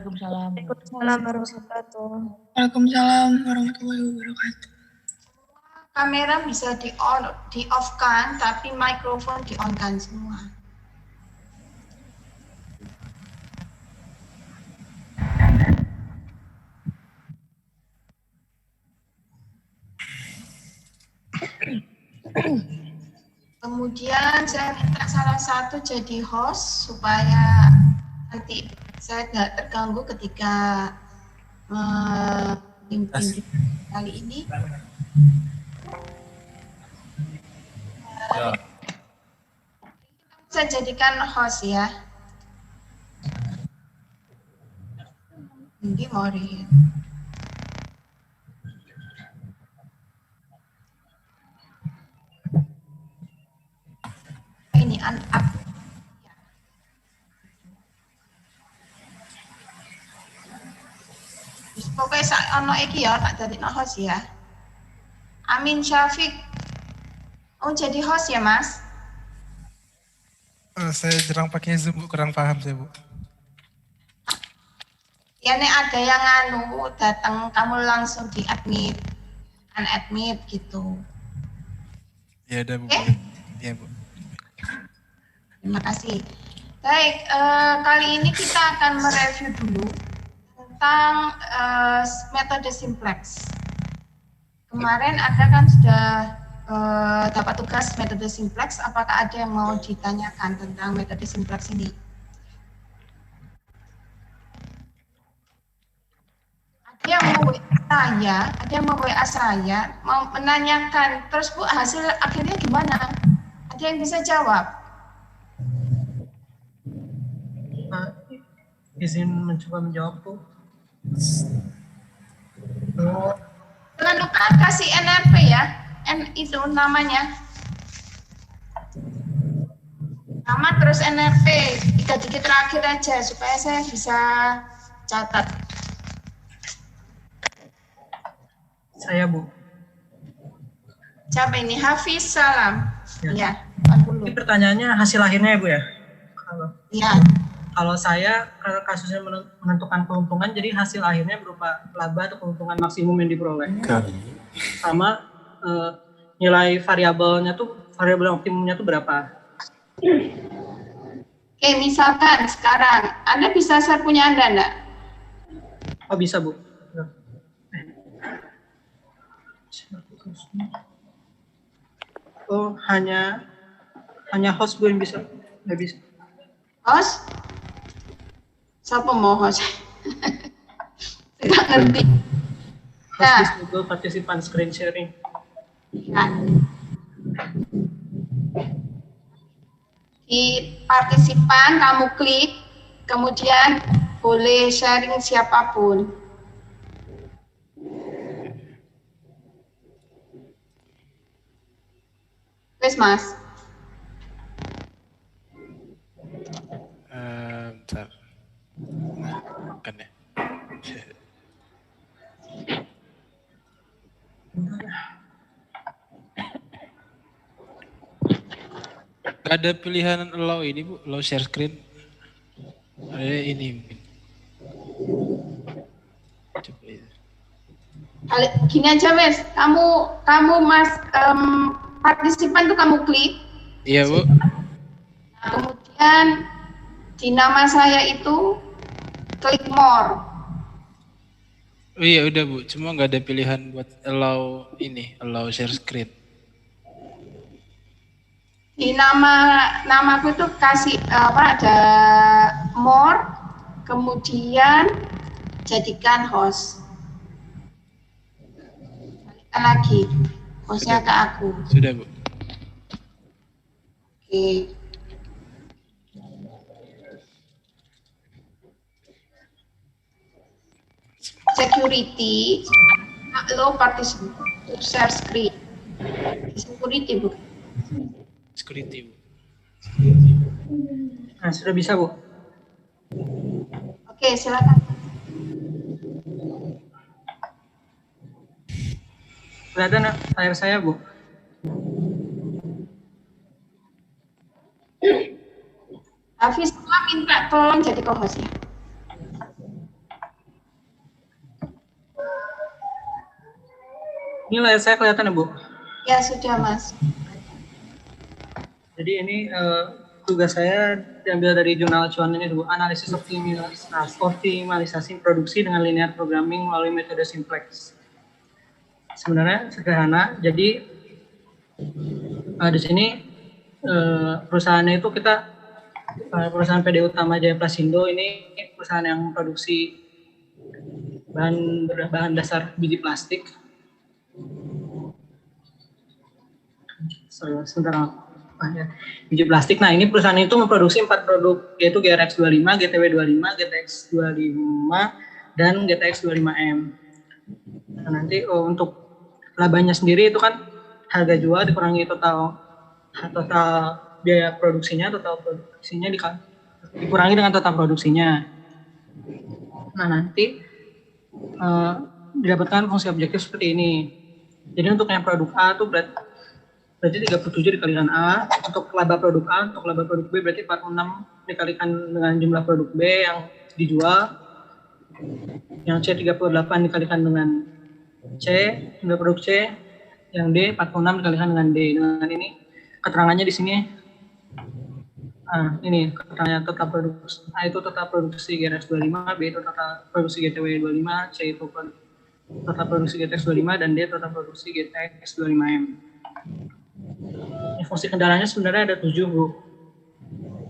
Waalaikumsalam. Waalaikumsalam warahmatullahi wabarakatuh. Waalaikumsalam warahmatullahi wabarakatuh. Kamera bisa di off kan, tapi mikrofon di on kan semua. Kemudian saya minta salah satu jadi host supaya nanti saya tidak terganggu ketika memimpin kali ini. Ya. Saya jadikan host ya. Ini Mori. Ini up. Pokoknya sak ono iki ya tak jadi host ya. Amin Syafiq. Oh jadi host ya Mas? Saya jarang pakai Zoom, Bu. Kurang paham saya, Bu. Ya nek ada yang datang kamu langsung di admit, unadmit gitu. Ya ada, Bu. Oke? Ya, Bu. Terima kasih. Baik, kali ini kita akan mereview dulu tentang metode simplex. Kemarin ada kan sudah dapat tugas metode simplex. Apakah ada yang mau ditanyakan tentang metode simplex ini? Ada yang mau WA saya, ada yang mau WA saya, mau menanyakan, terus Bu hasil akhirnya gimana? Ada yang bisa jawab? Izin mencoba menjawab, Bu. Jangan lupa kasih NRP ya, itu namanya. Nama terus NRP, 3 digit terakhir aja supaya saya bisa catat. Saya, Bu. Siapa ini? Hafiz Salam. Ya. Ya, Ini pertanyaannya hasil akhirnya ya, Bu ya? ya. Kalau saya, karena kasusnya menentukan keuntungan, jadi hasil akhirnya berupa laba atau keuntungan maksimum yang diperoleh. Sama nilai variabelnya tuh, variabel optimumnya tuh berapa? Oke, misalkan sekarang, Anda bisa share punya Anda enggak? Oh bisa, Bu. Oh hanya host, Bu, yang bisa, nggak bisa. Host? Siapa mau host? Tidak ngerti. Host di Google partisipan screen sharing. Ya. Di partisipan kamu klik, kemudian boleh sharing siapapun. Wes Mas. Bentar. Kan ya. Gak ada pilihan allow ini, Bu, allow share screen. Ada ini mungkin. Coba itu. Gini aja Wes, kamu Mas partisipan tuh kamu klik. Iya, Bu. Nah, kemudian di nama saya itu klik more. Oh iya udah, Bu, cuma nggak ada pilihan buat allow share screen. Di namaku itu kasih ada more, kemudian jadikan host. Balikkan lagi hostnya ke aku. Sudah, Bu. Oke. Security, allow participant to share screen. Security, Bu. Security, Bu. Nah, sudah bisa, Bu. Oke, silakan. Kelihatan layar saya, Bu? Hafiz minta tolong jadi co-host ya. Ini layar saya kelihatan ya, Bu? Ya, sudah, Mas. Jadi ini tugas saya diambil dari jurnal acuan ini, Bu. Analisis optimalisasi produksi dengan linear programming melalui metode simplex. Sebenarnya sederhana. Jadi di sini perusahaannya itu perusahaan PD Utama Jaya Prasindo ini perusahaan yang produksi bahan dasar biji plastik. Sebentar, biji plastik. Nah, ini perusahaan itu memproduksi 4 produk, yaitu GRX25, GTW25, GTX25, dan GTX25M. Nah, nanti untuk labanya sendiri itu kan harga jual dikurangi total biaya produksinya, dikurangi dengan total produksinya. Nah, nanti didapatkan fungsi objektif seperti ini. Jadi untuk yang produk A itu berarti 37 dikalikan A, untuk laba produk A, untuk laba produk B berarti 46 dikalikan dengan jumlah produk B yang dijual, yang C 38 dikalikan dengan C, jumlah produk C, yang D 46 dikalikan dengan D. Dengan ini keterangannya di sini. Ini keterangannya total produksi. A itu total produksi GRX25, B itu total produksi GTW25, C itu total produksi GTX25, dan D total produksi GTX25M. Fungsi kendalanya sebenarnya ada 7, Bu.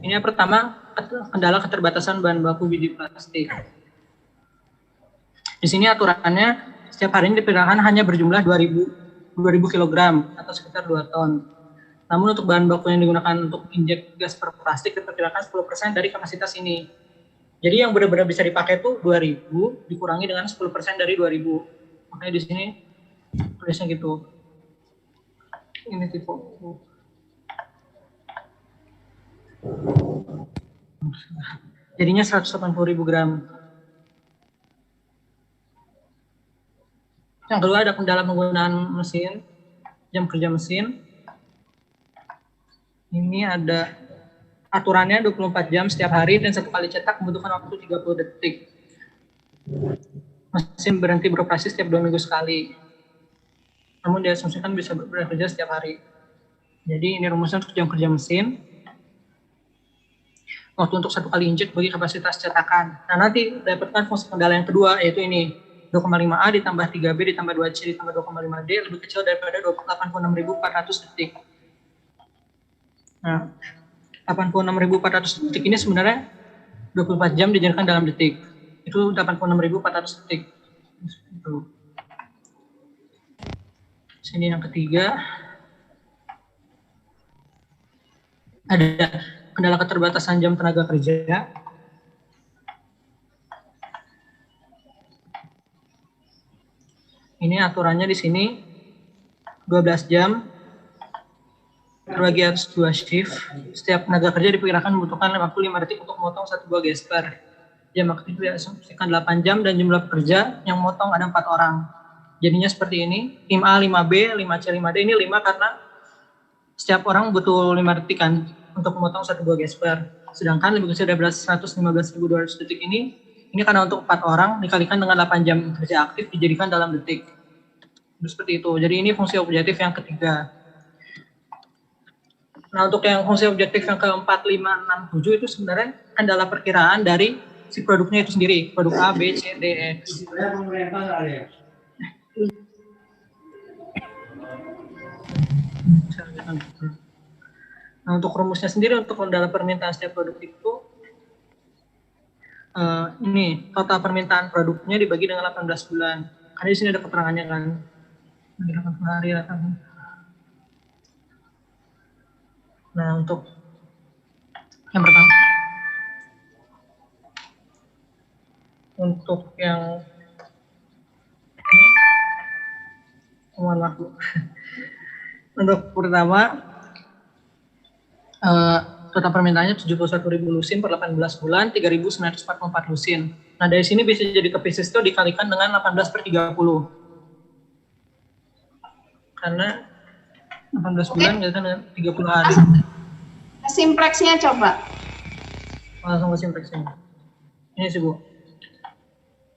Ini yang pertama, kendala keterbatasan bahan baku biji plastik. Di sini aturannya setiap hari ini diperkirakan hanya berjumlah 2000 kg atau sekitar 2 ton. Namun untuk bahan baku yang digunakan untuk injek gas per plastik diperkirakan 10% dari kapasitas ini. Jadi yang benar-benar bisa dipakai itu 2000 dikurangi dengan 10% dari 2000. Makanya di sini tulisnya gitu. Ini tipe. Jadinya 180.000 gram. Yang kedua ada kendala penggunaan mesin, jam kerja mesin. Ini ada aturannya 24 jam setiap hari dan satu kali cetak membutuhkan waktu 30 detik. Mesin berhenti beroperasi setiap 2 minggu sekali. Namun diasumsikan bisa bekerja setiap hari. Jadi ini rumusnya untuk jam kerja mesin. Waktu untuk satu kali injek bagi kapasitas cetakan. Nah, nanti dapatkan fungsi kendala yang kedua, yaitu ini 2,5A ditambah 3B ditambah 2C ditambah 2,5D lebih kecil daripada 86.400 detik. Nah, 86.400 detik ini sebenarnya 24 jam dijadikan dalam detik. Itu 86.400 detik. Itu. Sini yang ketiga. Ada kendala keterbatasan jam tenaga kerja. Ini aturannya di sini 12 jam terbagi atas 2 shift. Setiap tenaga kerja diperkirakan membutuhkan waktu 5 detik untuk memotong 1 buah gesper. Jam aktif diasumsikan 8 jam dan jumlah pekerja yang memotong ada 4 orang. Jadinya seperti ini, tim A 5B, 5C, 5D, ini 5 karena setiap orang butuh 5 detik kan untuk memotong 1 buah gesper. Sedangkan lebih kecil dari 115.200 detik ini karena untuk 4 orang dikalikan dengan 8 jam kerja aktif dijadikan dalam detik. Seperti itu. Jadi ini fungsi objektif yang ketiga. Nah, untuk yang fungsi objektif yang ke-4, 5, 6, 7 itu sebenarnya adalah perkiraan dari si produknya itu sendiri. Produk A, B, C, D, E. Nah, untuk rumusnya sendiri untuk dalam permintaan setiap produk itu, ini total permintaan produknya dibagi dengan 18 bulan. Karena di sini ada keterangannya kan. Hari datang. Nah, untuk yang pertama, untuk yang untuk pertama total permintaannya 71.000 lusin per 18 bulan, 3.944 lusin. Nah, dari sini bisa jadi kepisis itu dikalikan dengan 18 per 30. Karena 18 bulan dengan 30 hari. Simplexnya coba. Langsung ke simplexnya. Ini sih, Bu.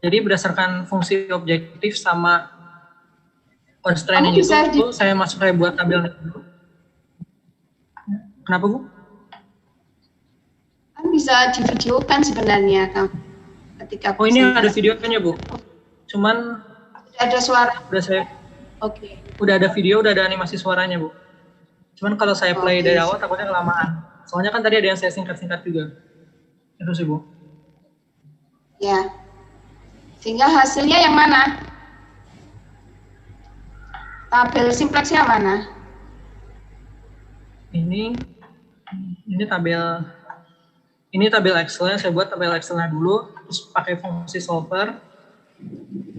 Jadi berdasarkan fungsi objektif sama constraint Kamu bisa itu saya buat tabelnya dulu. Kenapa, Bu? Kan bisa divideokan sebenarnya kan ketika Oh, ini ada videonya, Bu. Cuman ada suara. Oke. Udah ada video, udah ada animasi suaranya, Bu. Cuman kalau saya play dari awal takutnya kelamaan. Soalnya kan tadi ada yang saya singkat-singkat juga. Itu sih, Bu. Ya. Sehingga hasilnya yang mana? Tabel simplex yang mana? Ini tabel Excel, saya buat tabel Excel-nya dulu, terus pakai fungsi solver.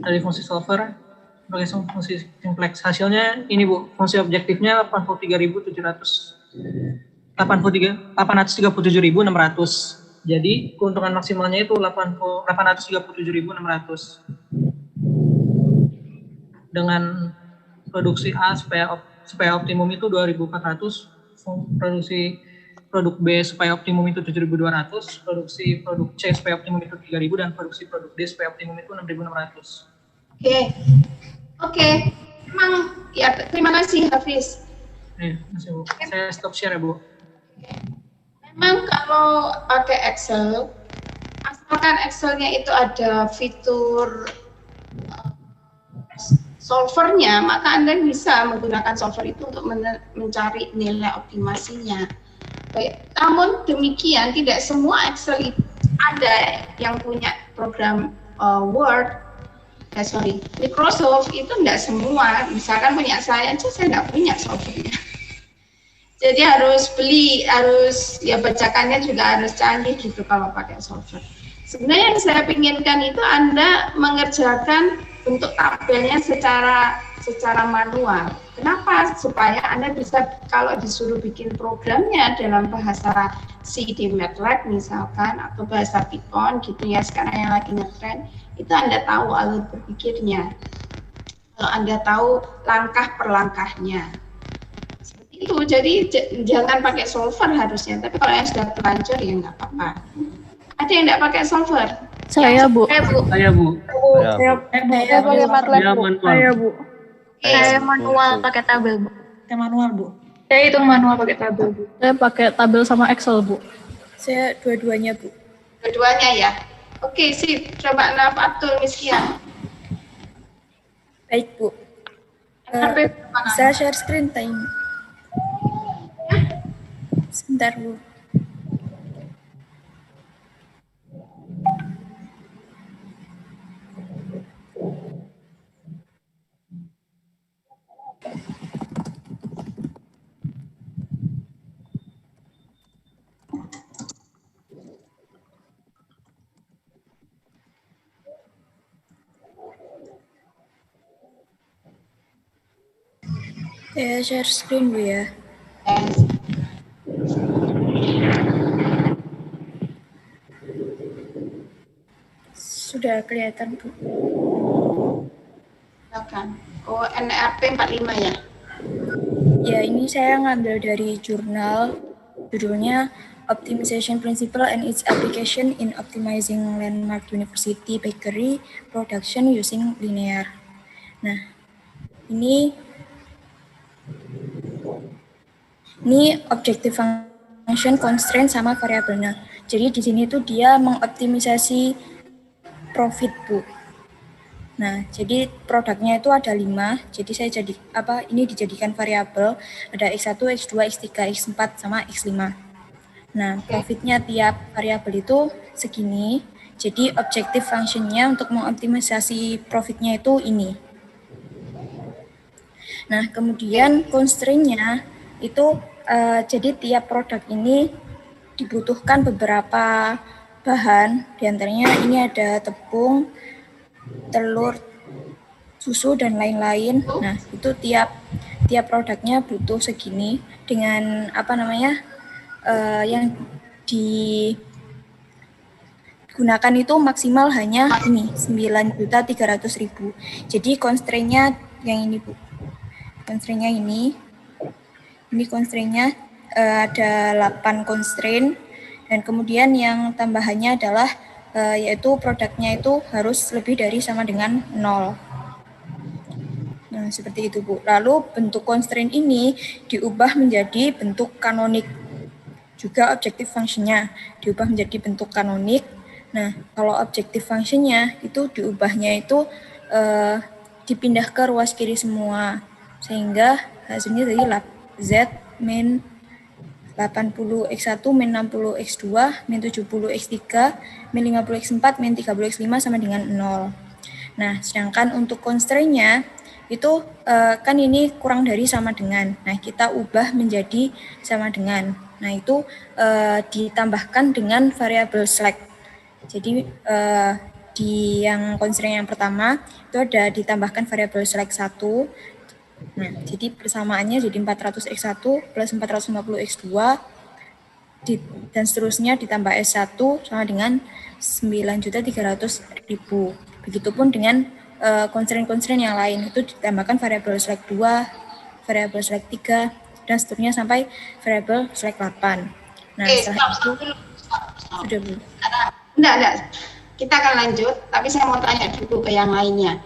Dari fungsi solver pakai fungsi simplex. Hasilnya ini, Bu, fungsi objektifnya 837.600. Jadi keuntungan maksimalnya itu 837.600. Dengan produksi A supaya optimum itu 2.400, produksi produk B supaya optimum itu 7.200, produksi produk C supaya optimum itu 3.000, dan produksi produk D supaya optimum itu 6.600. Oke. Memang ya, terima kasih Hafiz. Masih, Bu. Saya stop share ya, Bu. Memang kalau pakai Excel, asalkan Excelnya itu ada fitur solvernya, maka Anda bisa menggunakan solver itu untuk mencari nilai optimasinya. Baik, namun demikian tidak semua Excel itu ada yang punya program Word. Microsoft itu tidak semua. Misalkan punya saya aja, saya tidak punya solvernya. Jadi harus beli, ya bacakannya juga harus canggih gitu kalau pakai solver. Sebenarnya yang saya inginkan itu Anda mengerjakan bentuk tabelnya secara manual. Kenapa? Supaya Anda bisa, kalau disuruh bikin programnya dalam bahasa CD MATLAB misalkan, atau bahasa Python gitu ya, sekarang yang lagi ngetrend, itu Anda tahu alur berpikirnya. Kalau Anda tahu langkah per langkahnya. Itu jadi jangan pakai solver harusnya, tapi kalau yang sudah terlanjur ya nggak apa-apa. Ada yang nggak pakai solver? Saya, Bu. Saya, Bu. Saya pakai MATLAB, Bu. Saya, Bu. Saya manual pakai tabel, Bu. Saya manual, Bu. Saya itu manual pakai tabel, Bu. Saya pakai tabel sama Excel, Bu. Saya dua-duanya, Bu. Dua-duanya ya. Oke, sip. Coba Abdul Miskian. Baik, Bu. Bisa share screen time. Sebentar, Bu. Saya share screen, Bu ya. Sudah kelihatan, Bu. Silakan. Oh, NRP 45 ya? Ya, ini saya ngambil dari jurnal, judulnya Optimization Principle and its Application in Optimizing Landmark University Bakery Production Using Linear. Nah, ini objective function, constraint, sama variabelnya. Jadi di sini tuh dia mengoptimisasi profit, Bu. Nah, jadi produknya itu ada 5. Jadi saya ini dijadikan variabel, ada X1, X2, X3, X4 sama X5. Nah, profitnya tiap variabel itu segini. Jadi objective functionnya untuk mengoptimisasi profitnya itu ini. Nah, kemudian constraint-nya itu jadi tiap produk ini dibutuhkan beberapa bahan, diantaranya ini ada tepung, telur, susu, dan lain-lain. Nah, itu tiap produknya butuh segini dengan yang digunakan itu maksimal hanya ini 9.300.000. Jadi constraint-nya yang ini, Bu. Constraint-nya ini constraint-nya ada 8 constraint, dan kemudian yang tambahannya adalah yaitu produknya itu harus lebih dari sama dengan 0. Nah, Nah, seperti itu, Bu. Lalu bentuk constraint ini diubah menjadi bentuk kanonik. Juga objective function-nya diubah menjadi bentuk kanonik. Nah, kalau objective function-nya itu diubahnya itu dipindah ke ruas kiri semua. Sehingga hasilnya dari Z min 80x1 min 60x2 min 70x3 min 50x4 min 30x5 sama dengan 0. Nah, sedangkan untuk constraint-nya itu kan ini kurang dari sama dengan. Nah, kita ubah menjadi sama dengan. Nah, itu ditambahkan dengan variabel slack. Jadi di yang constraint yang pertama itu ada ditambahkan variabel slack 1. Nah, jadi persamaannya jadi 400x1 plus 450x2 dan seterusnya ditambah S1 sama dengan 9.300.000. Begitupun dengan constraint-constraint yang lain, itu ditambahkan variabel slack 2, variabel slack 3, dan seterusnya sampai variabel slack 8. Nah, setelah itu sudah Bu. Enggak. Kita akan lanjut, tapi saya mau tanya dulu ke yang lainnya.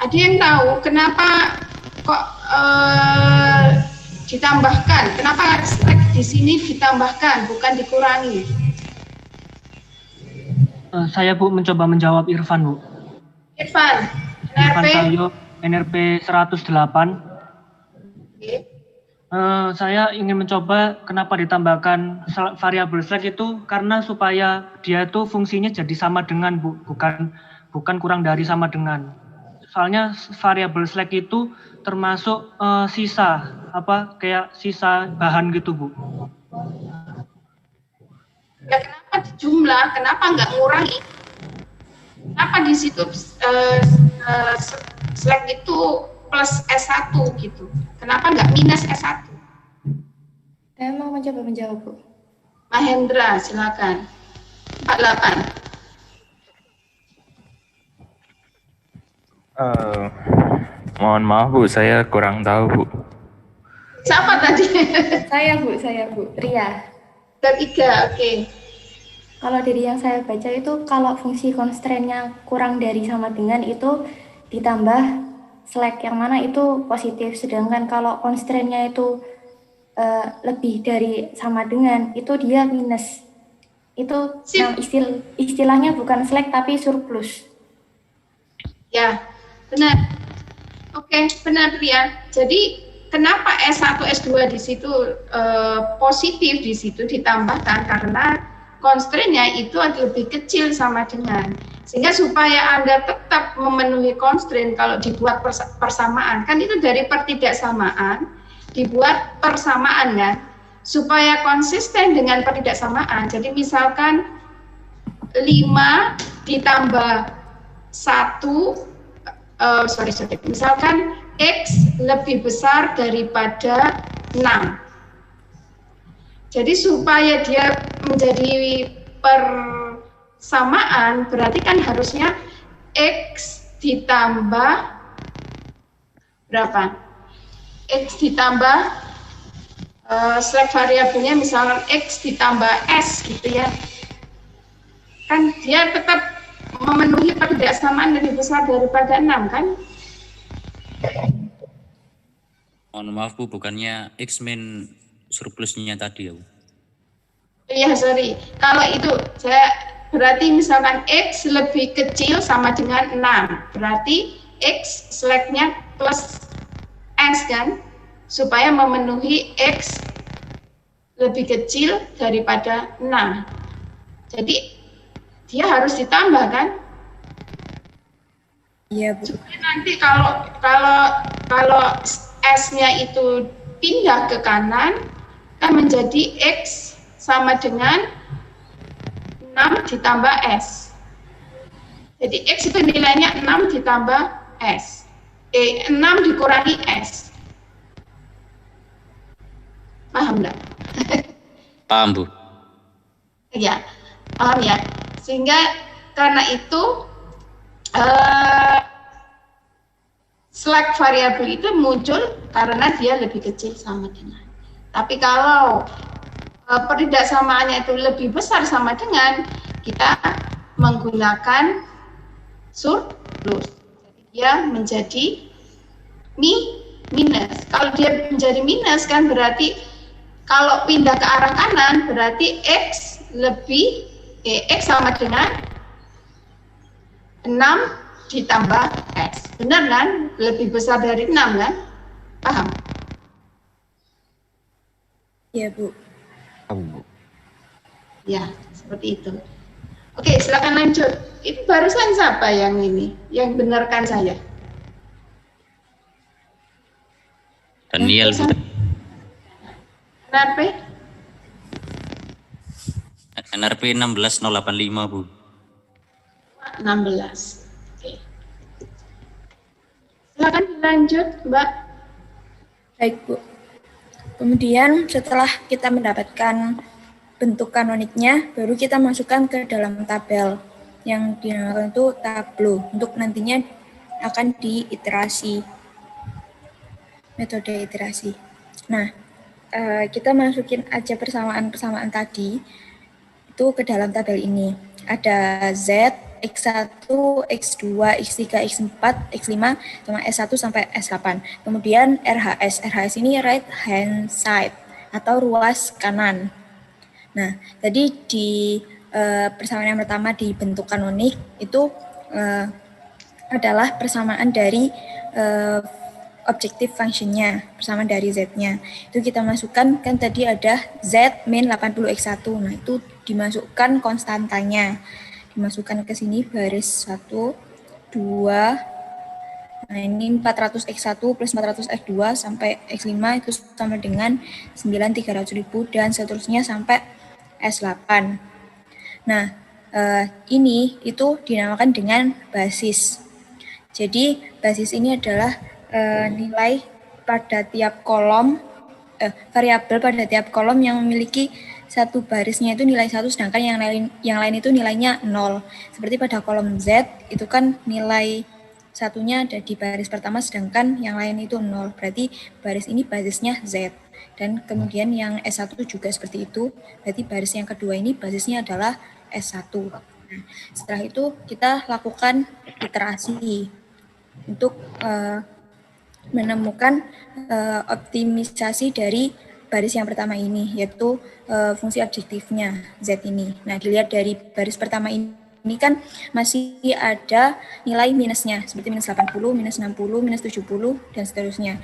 Ada yang tahu kenapa kok ditambahkan? Kenapa slack di sini ditambahkan, bukan dikurangi? Saya Bu mencoba menjawab Irfan Bu. Irfan Sayo, NRP 108. Okay. Saya ingin mencoba kenapa ditambahkan variabel slack itu karena supaya dia itu fungsinya jadi sama dengan Bu, bukan kurang dari sama dengan. Soalnya variabel slack itu termasuk sisa kayak sisa bahan gitu Bu. Ya, kenapa dijumlah? Kenapa nggak ngurangi? Kenapa di situ slack itu plus S1 gitu? Kenapa nggak minus S1? Saya mau mencoba menjawab, Bu. Mahendra, silakan. 48. Mohon maaf Bu, saya kurang tahu Bu. Siapa tadi? Saya Bu, Ria. Ketiga, oke. Kalau dari yang saya baca itu kalau fungsi constraint-nya kurang dari sama dengan itu ditambah slack yang mana itu positif, sedangkan kalau constraint-nya itu lebih dari sama dengan itu dia minus. Itu istilahnya bukan slack tapi surplus. Ya, benar. Oke, benar Ria. Jadi kenapa S1, S2 di situ positif di situ ditambahkan karena constraint-nya itu lebih kecil sama dengan. Sehingga supaya Anda tetap memenuhi constraint kalau dibuat persamaan, kan itu dari pertidaksamaan dibuat persamaan kan, supaya konsisten dengan pertidaksamaan. Jadi misalkan 5 ditambah 1, misalkan X lebih besar daripada 6. Jadi supaya dia menjadi persamaan, berarti kan harusnya X ditambah berapa? X ditambah slack variabelnya misalnya X ditambah S gitu ya. Kan dia tetap memenuhi pertidaksamaan lebih besar daripada 6 kan? Mohon maaf Bu, bukannya X min surplusnya tadi ya Bu? Iya, sorry. Kalau itu saya berarti misalkan X lebih kecil sama dengan 6. Berarti X slack-nya plus S kan? Supaya memenuhi X lebih kecil daripada 6. Jadi dia harus ditambah kan? Iya, Bu. Supaya nanti kalau S-nya itu pindah ke kanan kan menjadi X sama dengan 6 ditambah S. Jadi X itu nilainya 6 ditambah S. 6 dikurangi S. Paham enggak? Paham Bu. Ya, paham ya. Sehingga karena itu slack variabel itu muncul karena dia lebih kecil sama dengan. Tapi kalau pertidaksamaannya itu lebih besar sama dengan, kita menggunakan surplus. Jadi dia menjadi minus. Kalau dia menjadi minus kan berarti kalau pindah ke arah kanan berarti X sama dengan 6 ditambah X. Benar kan? Lebih besar dari 6 kan? Paham? Ya, Bu. Ya, seperti itu. Oke, silakan lanjut. Itu barusan siapa yang ini? Yang benarkan saya? Daniel, Bu. NRP? NRP 16085, Bu. 16. Oke. Silakan dilanjut, Mbak. Baik, Bu. Kemudian setelah kita mendapatkan bentuk kanoniknya, baru kita masukkan ke dalam tabel yang dinamakan itu tableau untuk nantinya akan diiterasi, metode iterasi. Nah, kita masukin aja persamaan tadi itu ke dalam tabel ini. Ada Z, X1, X2, X3, X4, X5, sama S1 sampai S8. Kemudian RHS. RHS ini right hand side atau ruas kanan. Nah, tadi di persamaan yang pertama di bentuk kanonik itu adalah persamaan dari objective function-nya, persamaan dari Z-nya. Itu kita masukkan, kan tadi ada Z min 80X1. Nah, itu dimasukkan konstantanya. Dimasukkan ke sini baris 1, 2, nah ini 400X1 plus 400X2 sampai X5 itu sama dengan 9.300.000 dan seterusnya sampai S8. Nah, ini itu dinamakan dengan basis. Jadi, basis ini adalah nilai pada tiap kolom, variabel pada tiap kolom yang memiliki satu barisnya itu nilai 1, sedangkan yang lain itu nilainya 0. Seperti pada kolom Z, itu kan nilai satunya ada di baris pertama, sedangkan yang lain itu 0. Berarti baris ini basisnya Z. Dan kemudian yang S1 juga seperti itu, berarti baris yang kedua ini basisnya adalah S1. Nah, setelah itu kita lakukan iterasi untuk menemukan optimisasi dari baris yang pertama ini, yaitu fungsi objektifnya Z ini. Nah, dilihat dari baris pertama ini kan masih ada nilai minusnya, seperti minus 80, minus 60, minus 70, dan seterusnya.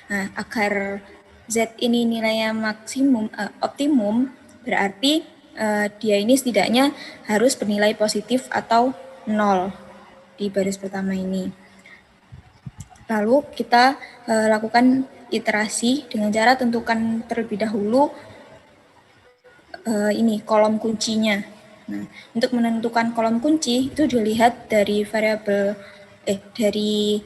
Nah, agar Z ini nilainya maksimum, optimum, berarti dia ini setidaknya harus bernilai positif atau 0 di baris pertama ini. Lalu kita lakukan iterasi dengan cara tentukan terlebih dahulu ini kolom kuncinya. Nah, untuk menentukan kolom kunci itu dilihat dari variabel dari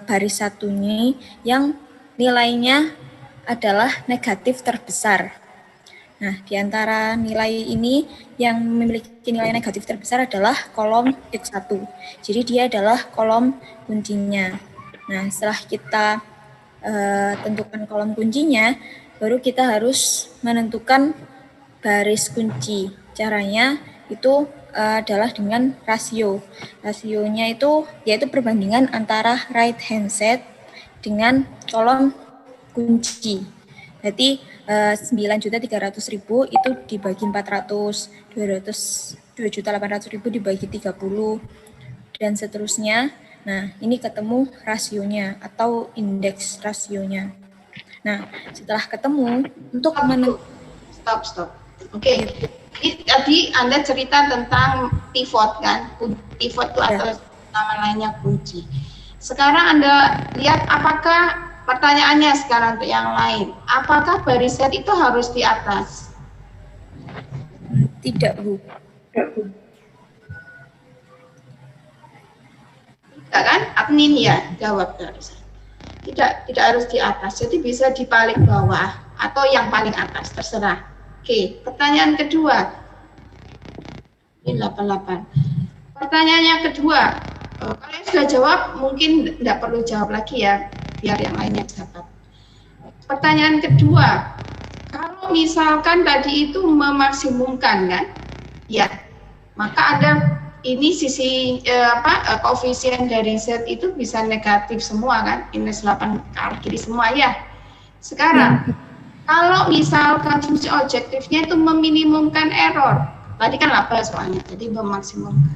baris satunya yang nilainya adalah negatif terbesar. Nah, di antara nilai ini yang memiliki nilai negatif terbesar adalah kolom X1. Jadi dia adalah kolom kuncinya. Nah, setelah kita tentukan kolom kuncinya, baru kita harus menentukan baris kunci. Caranya itu adalah dengan rasio. Rasionya itu yaitu perbandingan antara right hand side dengan kolom kunci. Berarti 9.300.000 itu dibagi 400, 2.800.000 dibagi 30, dan seterusnya. Nah, ini ketemu rasionya atau indeks rasionya. Nah, setelah ketemu, untuk Stop. Oke. Ini tadi Anda cerita tentang pivot kan? Pivot itu atau nama lainnya kunci. Sekarang Anda lihat apakah pertanyaannya sekarang untuk yang lain. Apakah baris Z itu harus di atas? Tidak, Bu. Tidak kan? Admin ya jawab barusan. Tidak harus di atas. Jadi bisa di paling bawah atau yang paling atas, terserah. Oke, pertanyaan kedua. Ini 88. Pertanyaan yang kedua. Kalian sudah jawab, mungkin tidak perlu jawab lagi ya, biar yang lainnya dapat. Pertanyaan kedua. Kalau misalkan tadi itu memaksimumkan kan? Ya. Maka Anda ini sisi koefisien dari Z itu bisa negatif semua kan, minus 8 ke arah kiri semua ya. Sekarang kalau misalkan fungsi objektifnya itu meminimumkan error, tadi kan laba soalnya, jadi memaksimumkan.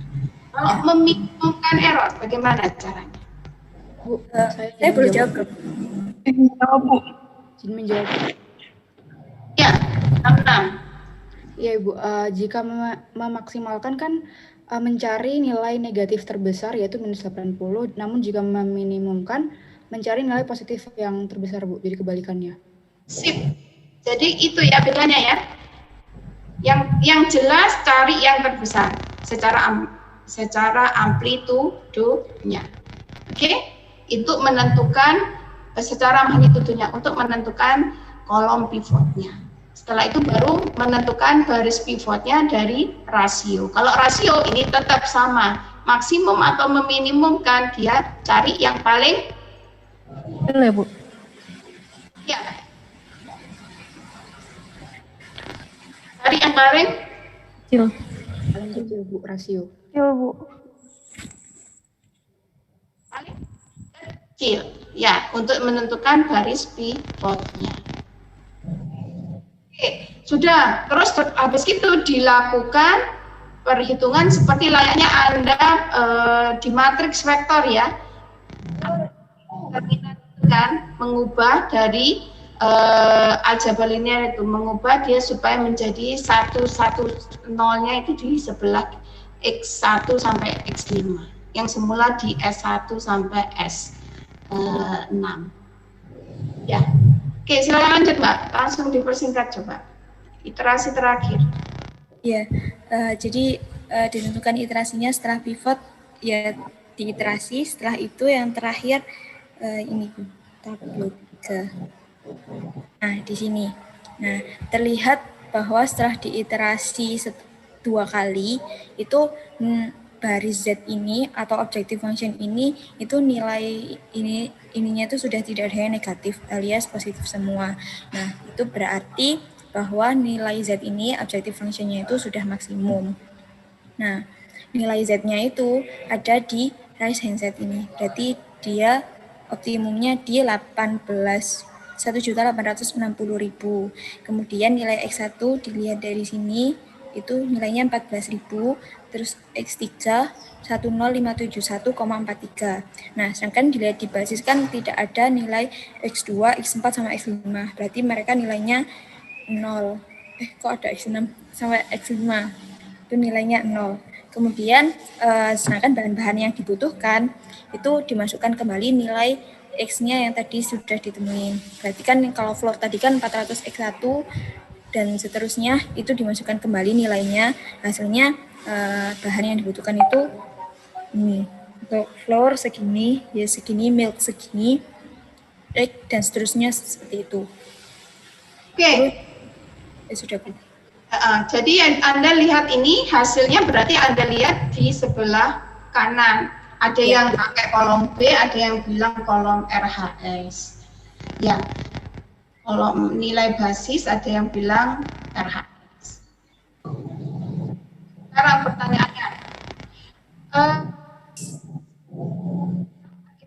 Kalau meminimumkan error, bagaimana caranya? Bu, saya boleh jawab. Jawab, Bu. Izin menjawab. Ya, 6. Ya Ibu, jika memaksimalkan kan mencari nilai negatif terbesar yaitu minus 80, namun jika meminimumkan mencari nilai positif yang terbesar Bu, jadi kebalikannya. Sip. Jadi itu ya bedanya ya. Yang jelas cari yang terbesar secara amplitudenya. Oke? Untuk menentukan secara magnitudonya untuk menentukan kolom pivotnya. Setelah itu baru menentukan baris pivotnya dari rasio. Kalau rasio ini tetap sama, maksimum atau meminimumkan, dia cari yang paling Boleh, Bu. ya. Cari yang paling Kecil. Paling kecil Bu, rasio. Kecil, Bu. paling kecil ya untuk menentukan baris pivotnya. Oke, sudah. Terus habis itu dilakukan perhitungan seperti layaknya Anda di matriks vektor ya. Kan mengubah dari aljabar linear itu, mengubah dia supaya menjadi 110-nya itu di sebelah X1 sampai X5 yang semula di S1 sampai S6 ya. Oke, silakan lanjut Mbak, langsung dipersingkat coba iterasi terakhir. Ya, jadi ditentukan iterasinya setelah pivot ya di iterasi, setelah itu yang terakhir ini tabel 3. Nah, di sini. Nah, terlihat bahwa setelah diiterasi 2 kali itu baris Z ini atau objective function ini itu nilai ininya itu sudah tidak ada yang negatif alias positif semua. Nah, itu berarti bahwa nilai Z ini objective functionnya itu sudah maksimum. Nah, nilai Z-nya itu ada di right hand side ini. Berarti dia optimumnya di 1.860.000. Kemudian nilai X1 dilihat dari sini itu nilainya 14.000, terus X3 10571,43. Nah, sedangkan dilihat di basis kan tidak ada nilai X2, X4 sama X5. Berarti mereka nilainya 0. Kok ada X6 sampai X5? Itu nilainya 0. Kemudian sedangkan bahan-bahan yang dibutuhkan itu dimasukkan kembali nilai X-nya yang tadi sudah ditemuin. Berarti kan kalau floor tadi kan 400 X1 dan seterusnya itu dimasukkan kembali nilainya. Hasilnya bahan yang dibutuhkan itu ini. Untuk floor segini, ya segini, milk segini, egg dan seterusnya seperti itu. Oke. Ya sudah Bu. Jadi yang Anda lihat ini hasilnya berarti Anda lihat di sebelah kanan. Ada yang pakai kolom B, ada yang bilang kolom RHS. Ya, kolom nilai basis ada yang bilang RHS. Sekarang pertanyaannya,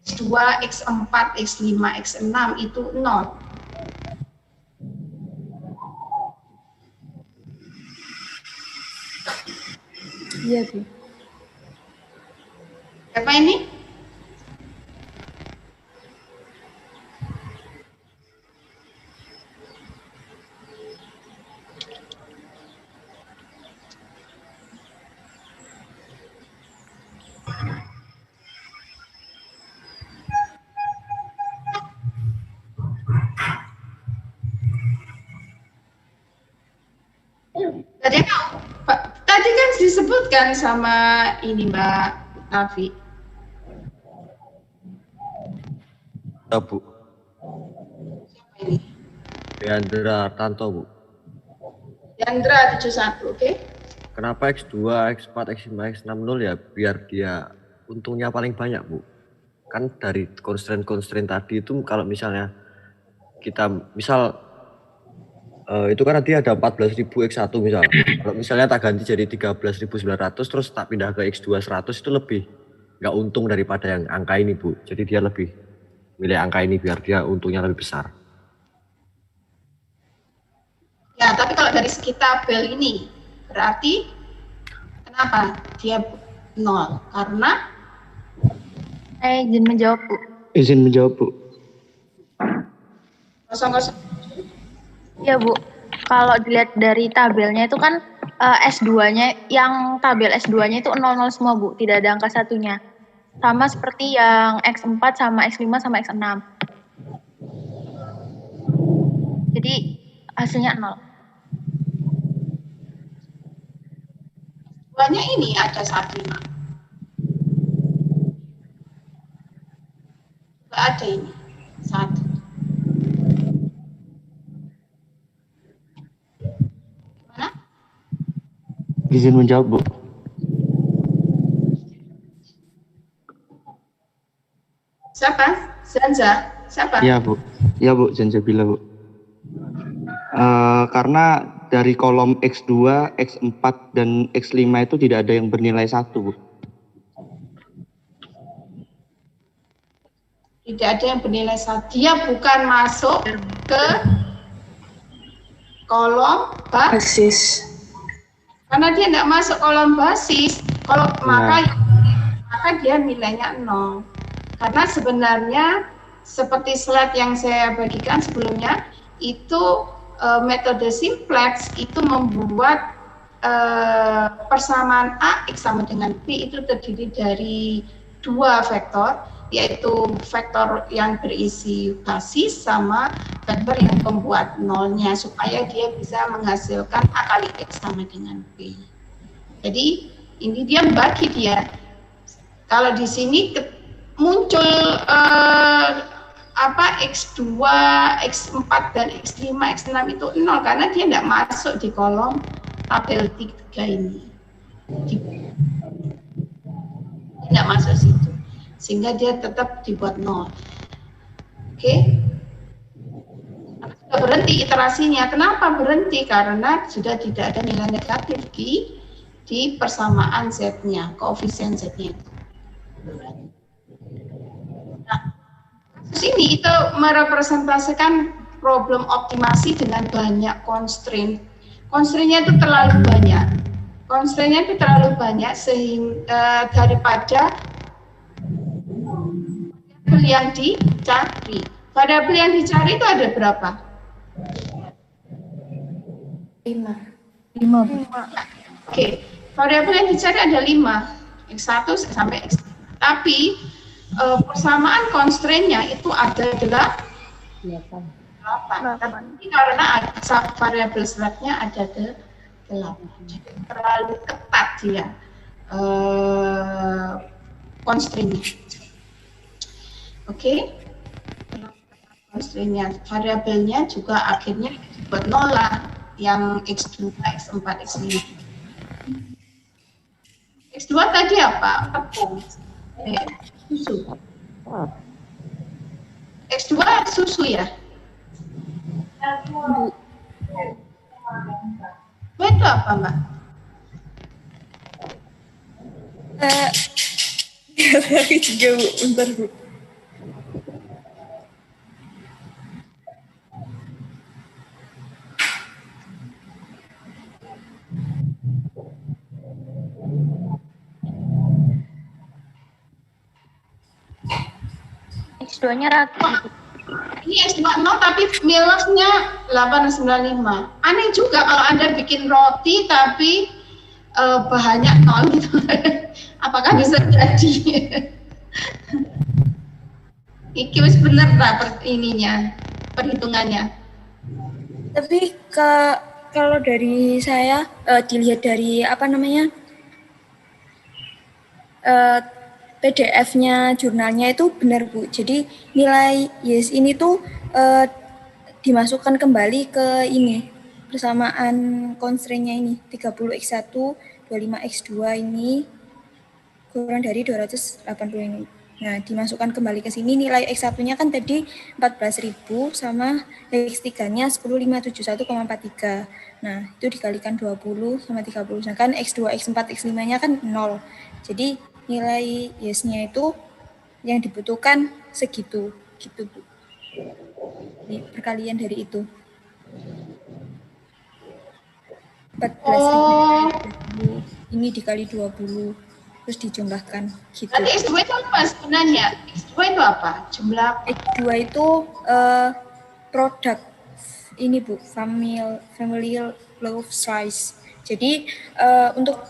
X2, X4, X5, X6 itu 0. Iya Bu. Apa ini? Tadi kan disebutkan sama ini Mbak Tavi. Ya, Bu. Yandra Tanto, Bu. Yandra 71, oke? Kenapa X2, X4, X5, X6 0 ya? Biar dia untungnya paling banyak, Bu. Kan dari constraint tadi itu kalau misalnya kita misal Itu kan nanti ada 14.000 X1 misal. Kalau misalnya tak ganti jadi 13.900 terus tak pindah ke X2 100 itu lebih nggak untung daripada yang angka ini, Bu. Jadi dia lebih milih angka ini biar dia untungnya lebih besar. Ya, tapi kalau dari segi tabel ini berarti kenapa dia 0? Karena Saya izin menjawab, Bu. Izin menjawab, Bu. 00. Iya, Bu. Kalau dilihat dari tabelnya itu kan S2-nya, yang tabel S2-nya itu 00 semua, Bu. Tidak ada angka satunya. Sama seperti yang X4 sama X5 sama X6. Jadi hasilnya 0. Banyak ini ada 15. Nggak ada ini. 1. Gimana? Izin menjawab, Bu. Siapa? Zanza? Siapa? Iya, Bu. Iya, Bu, Zanjabila, Bu. Karena dari kolom X2, X4, dan X5 itu tidak ada yang bernilai 1, Bu. Tidak ada yang bernilai 1. Dia bukan masuk ke kolom basis. Karena dia tidak masuk kolom basis, maka dia nilainya 0. Karena sebenarnya seperti slide yang saya bagikan sebelumnya, itu metode simplex itu membuat persamaan AX sama dengan B itu terdiri dari 2 vektor, yaitu vektor yang berisi basis sama vektor yang membuat nolnya, supaya dia bisa menghasilkan A kali X sama dengan B. Jadi ini dia bagi dia. Kalau di sini muncul X2, X4 dan X5, X6 itu 0 karena dia tidak masuk di kolom tabel 3 ini. Tidak masuk situ. Sehingga dia tetap dibuat 0. Oke? Sudah berhenti iterasinya. Kenapa berhenti? Karena sudah tidak ada nilai negatif di persamaan Z-nya, koefisien Z-nya itu. Nah, kasus ini itu merepresentasikan problem optimasi dengan banyak constraint. Constraint-nya itu terlalu banyak. Constraint-nya itu terlalu banyak sehingga daripada variabel yang dicari. Variabel yang dicari itu ada berapa? 5. Oke, variabel yang dicari ada 5, X1 sampai X. Tapi persamaan constraint-nya itu ada 8. Tapi karena variabel slide-nya ada 8. Jadi terlalu ketat dia constraint-nya. Oke. Constraint-nya, variabelnya juga akhirnya dibuat 0 lah, yang X2, X4, X5. X2 tadi apa? Tepung. Susu. X2 susu ya? Itu apa, Mbak? Lagi juga, Bu. Bentar, Bu. X2-nya rata. Ini X2 0 tapi minusnya 895. Aneh juga kalau Anda bikin roti tapi bahannya 0 gitu. Apakah bisa jadi? Iki wis bener tak perhitungannya. Tapi kalau dari saya dilihat dari PDF-nya jurnalnya itu benar, Bu. Jadi nilai yes ini tuh dimasukkan kembali ke ini persamaan constraint-nya ini 30x1 25x2 ini kurang dari 280 ini. Nah, dimasukkan kembali ke sini nilai X1-nya kan tadi 14.000 sama X3-nya 10.571,43. Nah, itu dikalikan 20 sama 30. Sedangkan X2, X4, X5-nya kan 0. Jadi nilai yes-nya itu yang dibutuhkan segitu, gitu Bu. Jadi perkalian dari itu. 14.000 ini dikali 20 terus dijumlahkan gitu. Berarti X2 itu apa sebenarnya? X2 itu apa? Jumlah apa? X2 itu produk ini Bu, familial loaf size. Jadi untuk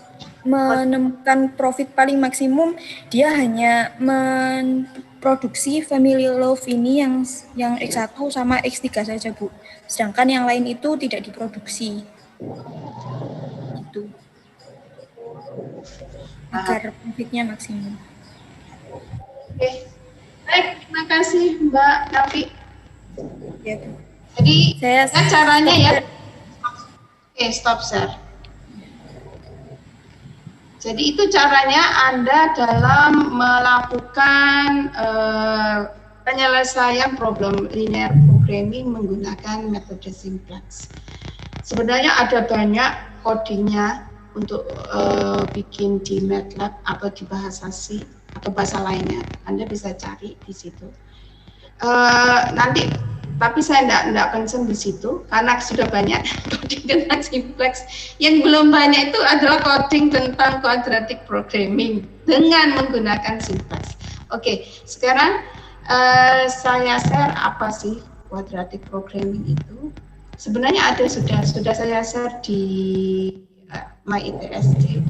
menemukan profit paling maksimum dia hanya memproduksi family loaf ini yang X1 sama X3 saja Bu. Sedangkan yang lain itu tidak diproduksi. Gitu. Agar profitnya maksimum. Oke. Baik, terima kasih Mbak Nafi. Ya, Bu. Jadi Saya caranya ya. Oke, stop share. Jadi itu caranya Anda dalam melakukan penyelesaian problem linear programming menggunakan metode simplex. Sebenarnya ada banyak codingnya untuk bikin di MATLAB atau di bahasa C atau bahasa lainnya. Anda bisa cari di situ. Nanti, tapi saya tidak concern di situ karena sudah banyak coding tentang simplex. Yang belum banyak itu adalah coding tentang quadratic programming dengan menggunakan simplex. Oke, sekarang saya share apa sih quadratic programming itu. Sebenarnya ada sudah saya share di MyITSD.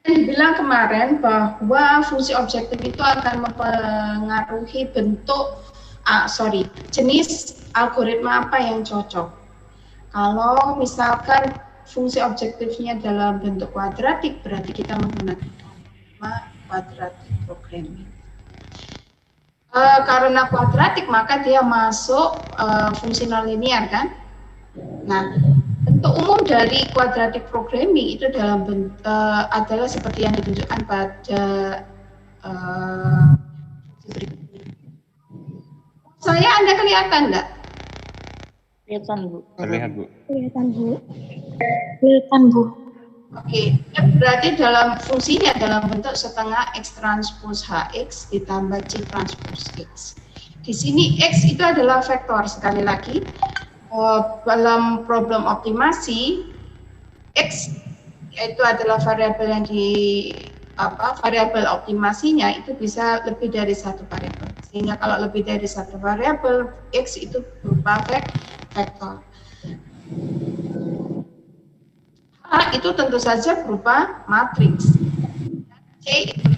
Dibilang kemarin bahwa fungsi objektif itu akan mempengaruhi jenis algoritma apa yang cocok. Kalau misalkan fungsi objektifnya dalam bentuk kuadratik, berarti kita menggunakan quadratic programming. Karena kuadratik maka dia masuk fungsi nonlinear kan. Nah, bentuk umum dari quadratic programming itu dalam adalah seperti yang ditunjukkan pada berikutnya. Saya Anda kelihatan enggak? Kelihatan Bu. Terlihat Bu. Kelihatan Bu. Kelihatan Bu. Oke, berarti dalam fungsinya dalam bentuk setengah X transpose HX ditambah C transpose X. Di sini X itu adalah vektor, sekali lagi. Dalam problem optimasi, X itu adalah variabel yang variabel optimasinya itu bisa lebih dari satu variabel. Sehingga kalau lebih dari satu variabel, X itu berupa vektor. H itu tentu saja berupa matriks. C tapi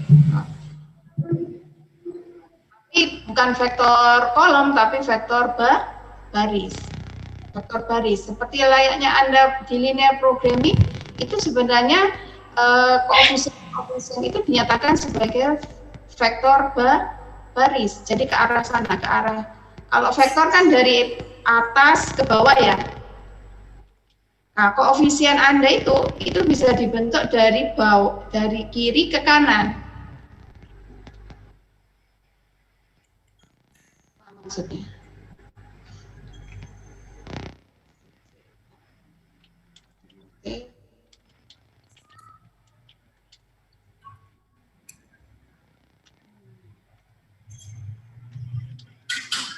bukan vektor kolom, tapi vektor baris. Vektor baris. Seperti layaknya Anda di linear programming, itu sebenarnya koefisien itu dinyatakan sebagai vektor baris. Jadi ke arah sana, ke arah. Kalau vektor kan dari atas ke bawah ya. Nah, koefisien Anda itu bisa dibentuk dari kiri ke kanan. Maksudnya. Oke.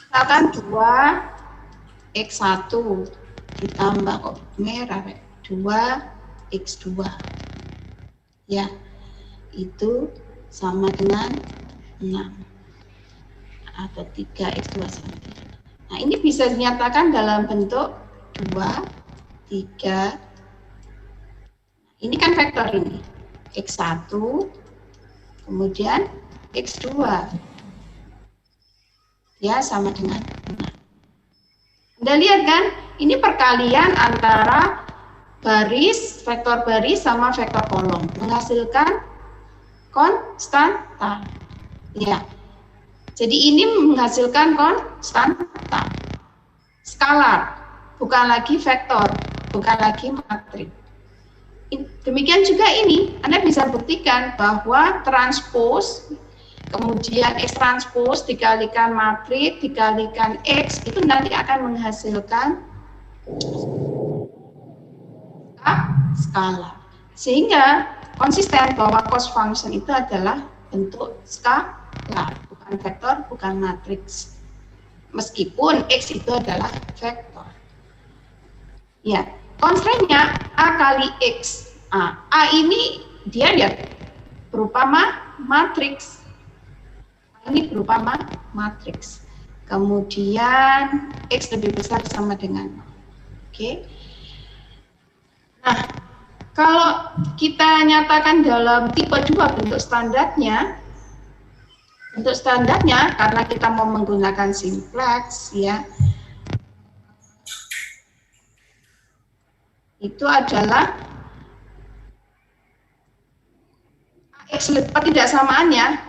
Misalkan 2x1 ditambah kok merah 2x2 ya, itu sama dengan 6 atau 3x2 sama 3. Nah, ini bisa dinyatakan dalam bentuk 2, 3. Ini kan vektor ini. X1, kemudian X2. Ya, sama dengan 5. Anda lihat kan, ini perkalian antara baris, vektor baris sama vektor kolom. Menghasilkan konstanta. Ya. Jadi ini menghasilkan konstanta. Skalar, bukan lagi vektor, bukan lagi matriks. Demikian juga ini, Anda bisa buktikan bahwa transpose, kemudian X transpose dikalikan matriks, dikalikan X, itu nanti akan menghasilkan skalar. Sehingga konsisten bahwa cost function itu adalah bentuk skalar, bukan vektor, bukan matriks. Meskipun X itu adalah vektor. Ya, constraint-nya A kali X. A ini dia lihat berupa matriks. Ini berupa matriks. Kemudian X lebih besar sama dengan 0. Oke. Nah, kalau kita nyatakan dalam tipe 2 bentuk standarnya karena kita mau menggunakan simplex ya, itu adalah X pertidaksamaannya,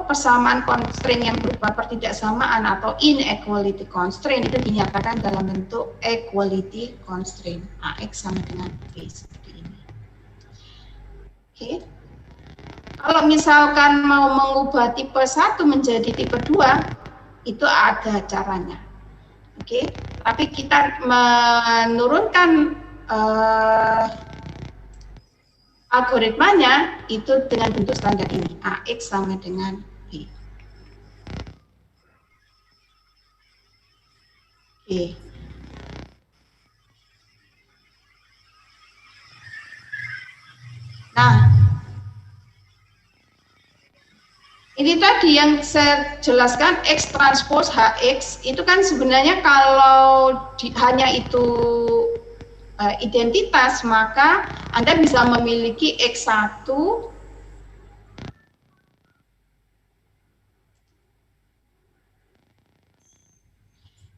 persamaan constraint yang berupa pertidaksamaan atau inequality constraint itu dinyatakan dalam bentuk equality constraint. AX sama dengan B seperti ini. Oke. Kalau misalkan mau mengubah tipe 1 menjadi tipe 2, itu ada caranya. Oke. Tapi kita menurunkan algoritmanya itu dengan bentuk standar ini, AX sama dengan B. Oke. Nah, ini tadi yang saya jelaskan X transpose HX itu kan sebenarnya kalau hanya itu identitas, maka Anda bisa memiliki X1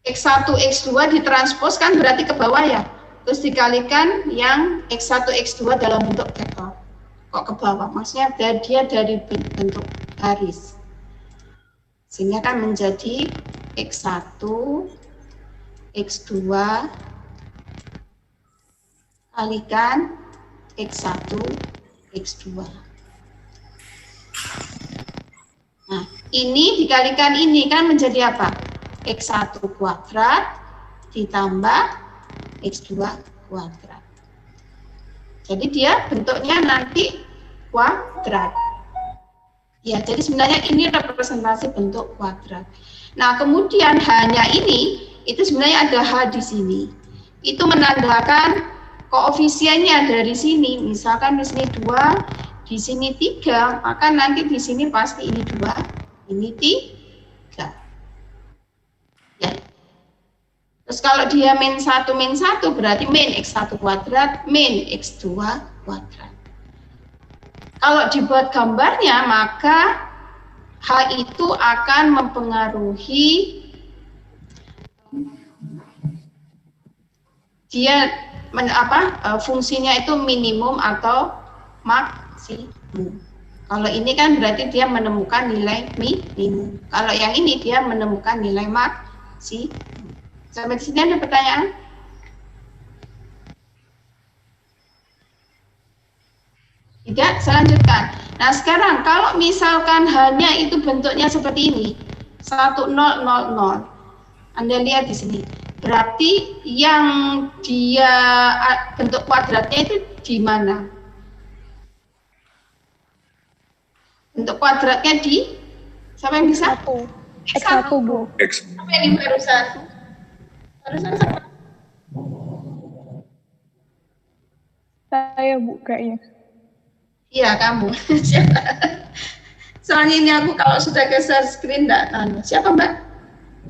X1 X2 ditranspos kan berarti ke bawah ya, terus dikalikan yang X1 X2 dalam bentuk vektor. Kok ke bawah? Maksudnya dia dari bentuk garis, sehingga kan menjadi X1 X2 kalikan X1 X2. Nah, ini dikalikan ini kan menjadi apa? X1 kuadrat ditambah X2 kuadrat. Jadi dia bentuknya nanti kuadrat. Ya, jadi sebenarnya ini representasi bentuk kuadrat. Nah, kemudian hanya ini, itu sebenarnya ada H di sini. Itu menandakan koefisiennya dari sini. Misalkan di sini 2, di sini 3, maka nanti di sini pasti ini 2, ini 3. Ya. Terus kalau dia min 1 berarti min X1 kuadrat, min X2 kuadrat. Kalau dibuat gambarnya, maka H itu akan mempengaruhi dia fungsinya itu minimum atau maksimum. Kalau ini kan berarti dia menemukan nilai minimum. Kalau yang ini dia menemukan nilai maksimum. Sampai di sini ada pertanyaan? Tidak, saya lanjutkan. Nah, sekarang kalau misalkan hanya itu bentuknya seperti ini, 1, 0, 0, 0. Anda lihat di sini. Berarti yang dia bentuk kuadratnya itu di mana? Bentuk kuadratnya di, siapa yang bisa? X1, Bu. Apa yang barusan? Barusan siapa? Saya, Bu, kayaknya. Iya, kamu. Soalnya ini aku kalau sudah ke share screen enggak tahu. Siapa, Mbak?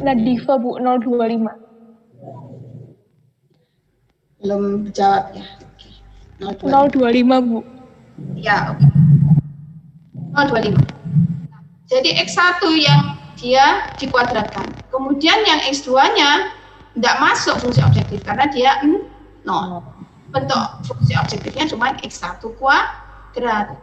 Nadifa Bu 025. Belum jawab ya. Oke. 025 Bu. Ya, oke. 025. Jadi X1 yang dia dikuadratkan. Kemudian yang X2-nya tidak masuk fungsi objektif karena dia 0. Bentuk fungsi objektifnya cuma X1 kuadrat.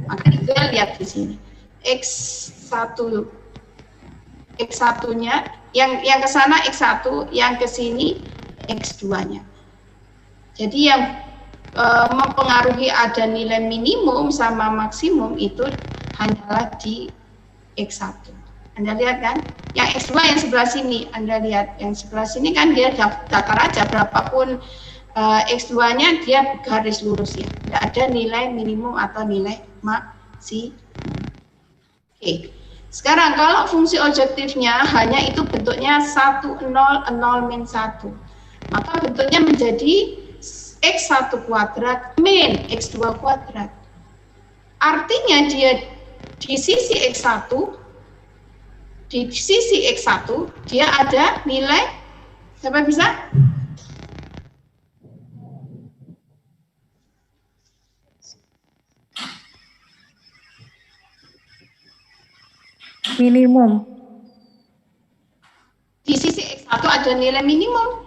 Maka kita lihat di sini. X1-nya yang ke sana X1, yang ke sini X2-nya. Jadi yang mempengaruhi ada nilai minimum sama maksimum itu hanyalah di X1. Anda lihat kan? Yang X2 yang sebelah sini, Anda lihat yang sebelah sini kan dia datar aja berapapun X2-nya dia garis lurus ya. Tidak ada nilai minimum atau nilai maksimum. Oke. Sekarang kalau fungsi objektifnya hanya itu bentuknya 1, 0, 0, min 1. Maka bentuknya menjadi X1 kuadrat min X2 kuadrat. Artinya dia di sisi X1, dia ada nilai, siapa bisa? Minimum. Di sisi X1 ada nilai minimum.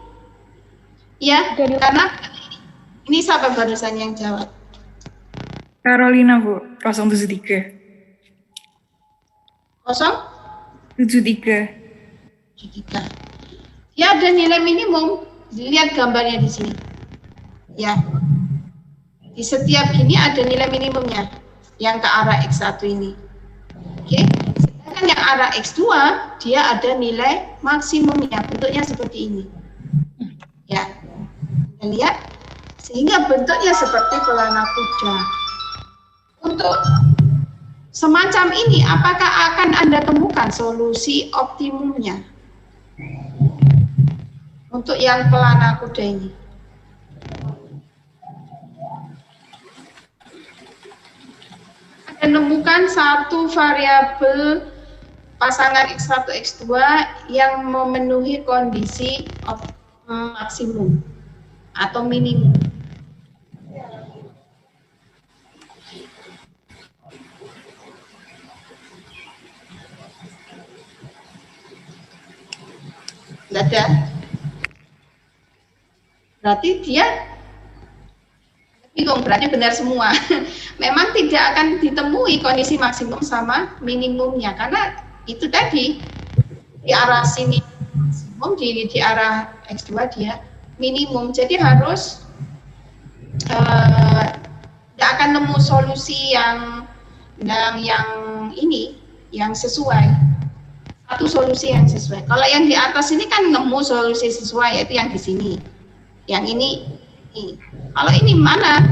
Ya, karena ini siapa barusan yang jawab? Carolina Bu 073. 073. Ya ada nilai minimum. Lihat gambarnya di sini. Ya. Di setiap gini ada nilai minimumnya yang ke arah X1 ini. Oke. Sedangkan yang arah X2 dia ada nilai maksimumnya. Bentuknya seperti ini. Ya. Kita lihat sehingga bentuknya seperti pelana kuda. Untuk semacam ini, apakah akan Anda temukan solusi optimumnya untuk yang pelana kuda ini? Anda menemukan satu variabel pasangan X1, X2 yang memenuhi kondisi maksimum atau minimum. Tidak ada. Berarti dia bingung, berarti benar semua. Memang tidak akan ditemui kondisi maksimum sama minimumnya karena itu tadi di arah sini maksimum, di arah X2 dia minimum. Jadi harus tidak akan nemu solusi yang ini yang sesuai. Satu solusi yang sesuai. Kalau yang di atas ini kan nemu solusi sesuai, yaitu yang di sini. Yang ini. Kalau ini mana?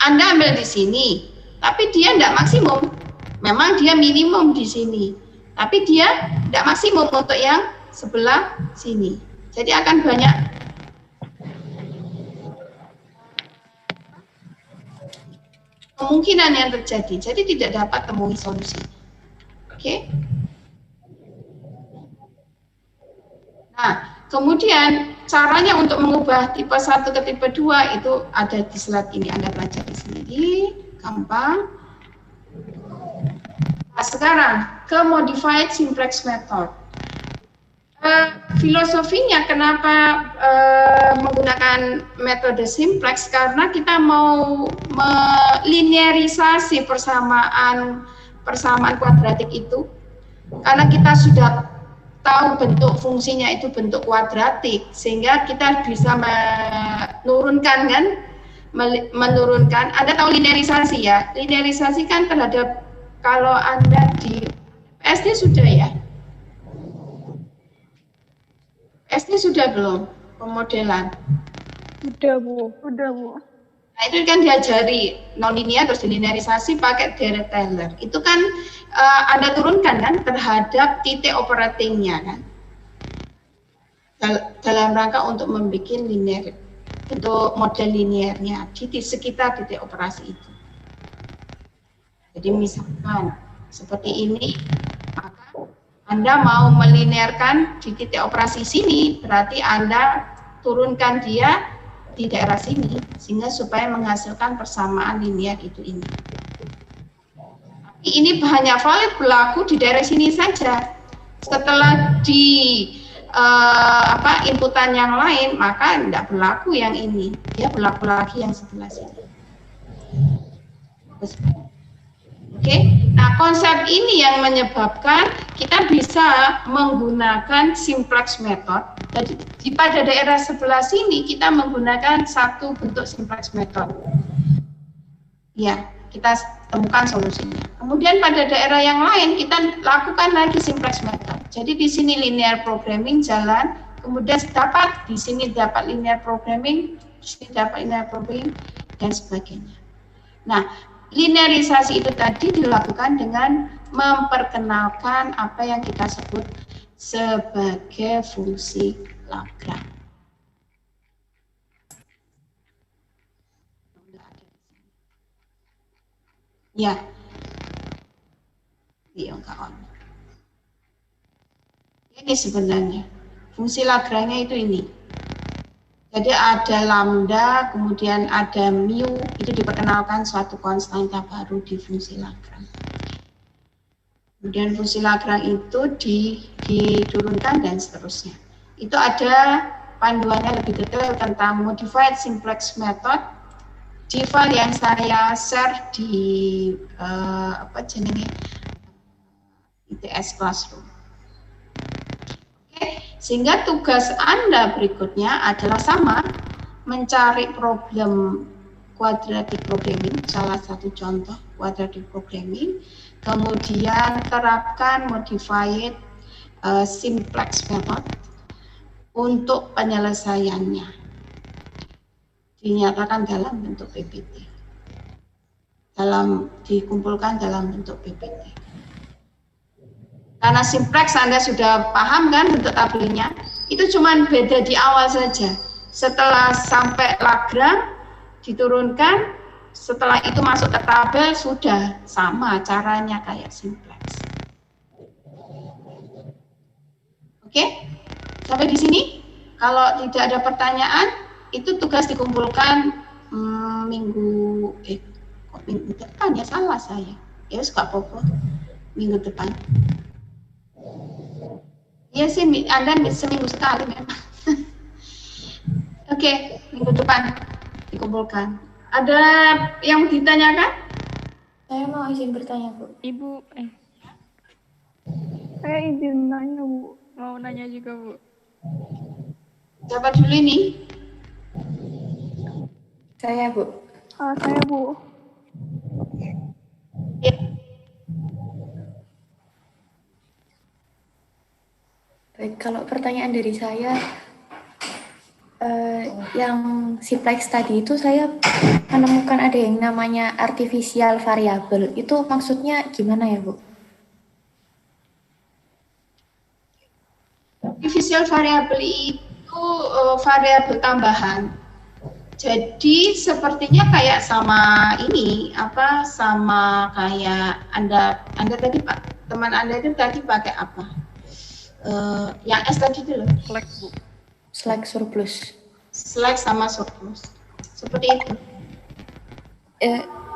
Anda ambil di sini, tapi dia tidak maksimum. Memang dia minimum di sini, tapi dia tidak maksimum untuk yang sebelah sini. Jadi akan banyak kemungkinan yang terjadi. Jadi tidak dapat temui solusi. Oke? Nah, kemudian caranya untuk mengubah tipe 1 ke tipe 2 itu ada di slide ini. Anda baca di sini, gampang. Nah, sekarang ke modified simplex method. Filosofinya kenapa menggunakan metode simplex? Karena kita mau melinearisasi persamaan kuadratik itu. Karena kita sudah tahu bentuk fungsinya itu bentuk kuadratik, sehingga kita bisa menurunkan kan, menurunkan. Anda tahu linearisasi ya? Linearisasi kan terhadap, kalau Anda di SD sudah ya? SD sudah belum pemodelan? Udah Bu, udah Bu. Nah itu kan diajari nonlinear terus dilinearisasi pakai Dirac-Taylor. Itu kan Anda turunkan kan terhadap titik operatingnya kan, dalam rangka untuk membuat linear, untuk model linearnya di sekitar titik operasi itu. Jadi misalkan seperti ini, maka Anda mau melinearkan di titik operasi sini, berarti Anda turunkan dia di daerah sini, sehingga supaya menghasilkan persamaan linear itu ini. Ini hanya valid berlaku di daerah sini saja. Setelah di inputan yang lain, maka tidak berlaku yang ini. Dia berlaku lagi yang sebelah sini. Oke, nah konsep ini yang menyebabkan kita bisa menggunakan simplex method. Jadi pada daerah sebelah sini kita menggunakan satu bentuk simplex method. Ya, kita temukan solusinya. Kemudian pada daerah yang lain kita lakukan lagi simplex method. Jadi di sini linear programming jalan, kemudian dapat di sini dapat linear programming, di sini dapat linear programming dan sebagainya. Nah, linearisasi itu tadi dilakukan dengan memperkenalkan apa yang kita sebut sebagai fungsi Lagrange. Ya, ini sebenarnya fungsi Lagrange itu ini. Jadi ada lambda, kemudian ada mu, itu diperkenalkan suatu konstanta baru di fungsi Lagrange. Kemudian fungsi Lagrange itu diturunkan dan seterusnya. Itu ada panduannya lebih detail tentang modified simplex method di file yang saya share di ITS Classroom. Sehingga tugas Anda berikutnya adalah sama, mencari problem quadratic programming, salah satu contoh quadratic programming, kemudian terapkan modified simplex method untuk penyelesaiannya. Dinyatakan dalam bentuk PPT. Dikumpulkan dalam bentuk PPT. Karena simplex Anda sudah paham kan bentuk tabelnya, itu cuma beda di awal saja. Setelah sampai Lagrange diturunkan, setelah itu masuk ke tabel sudah sama caranya kayak simplex. Oke, sampai di sini. Kalau tidak ada pertanyaan, itu tugas dikumpulkan minggu depan ya, salah saya. Ya suka popo minggu depan. Iya sih, Anda seminggu sekali memang. Oke, minggu depan dikumpulkan. Ada yang ditanyakan? Saya mau izin bertanya, Bu. Ibu, saya izin nanya, Bu. Mau nanya juga, Bu. Siapa dulu ini? Saya, Bu. Saya, Bu. Ya. Baik, kalau pertanyaan dari saya, yang simplex tadi itu saya menemukan ada yang namanya artificial variable. Itu maksudnya gimana ya, Bu? Artificial variable itu variabel tambahan. Jadi sepertinya kayak sama ini, sama kayak Anda tadi Pak, teman Anda itu tadi pakai apa? Yang S tadi dulu. Slack, Bu. Slack surplus. Slack sama surplus. Seperti itu.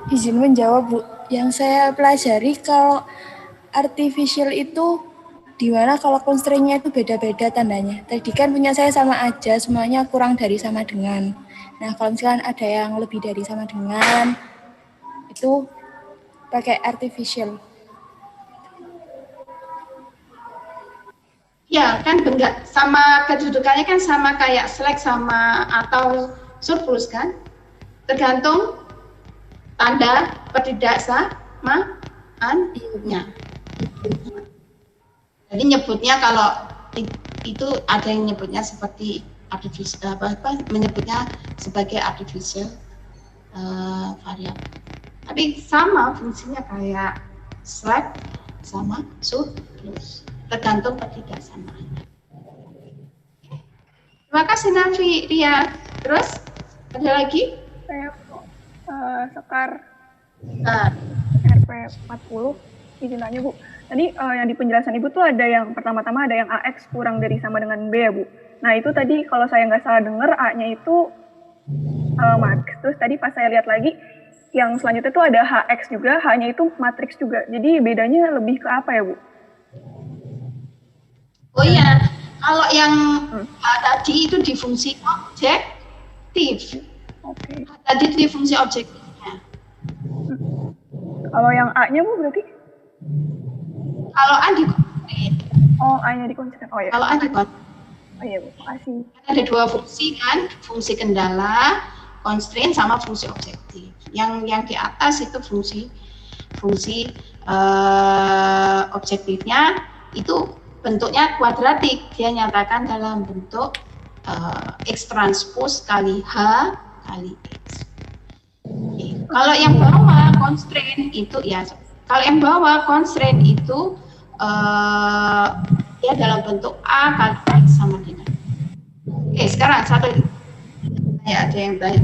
Izin menjawab, Bu. Yang saya pelajari kalau artificial itu di mana kalau constraint-nya itu beda-beda tandanya. Tadi kan punya saya sama aja, semuanya kurang dari sama dengan. Nah, kalau misalkan ada yang lebih dari sama dengan, itu pakai artificial. Ya, kan enggak sama kedudukannya kan sama kayak slack sama atau surplus kan? Tergantung tanda pertidaksamaan-nya. Jadi nyebutnya kalau itu ada yang nyebutnya seperti artificial menyebutnya sebagai artificial variable. Tapi sama fungsinya kayak slack sama surplus. Tergantung ketidaksamaan. Terima kasih Nafi, Ria. Terus ada lagi? Saya Sekar Nah. RP 40 izin nanya, Bu. Tadi yang di penjelasan Ibu tuh ada yang pertama-tama ada yang AX kurang dari sama dengan B ya Bu. Nah itu tadi kalau saya nggak salah dengar A-nya itu max. Terus tadi pas saya lihat lagi yang selanjutnya tuh ada HX juga, H-nya itu matriks juga. Jadi bedanya lebih ke apa ya Bu? Oh iya, kalau yang tadi itu di fungsi objektif. Oke. Tadi itu di fungsi objektifnya. Kalau yang A-nya Bu berarti? Kalau A di constraint. Oh, A-nya di constraint. Oh ya. Kalau A di constraint. Oh iya Bu, makasih. Ada dua fungsi kan, fungsi kendala, constraint sama fungsi objektif. Yang di atas itu fungsi objektifnya itu bentuknya kuadratik. Dia nyatakan dalam bentuk X transpose kali H kali X. Oke. Kalau yang bawah constraint itu ya, kalau yang bawah constraint itu ya dalam bentuk A kali X sama dengan. Oke, sekarang satu ya ada yang tanya.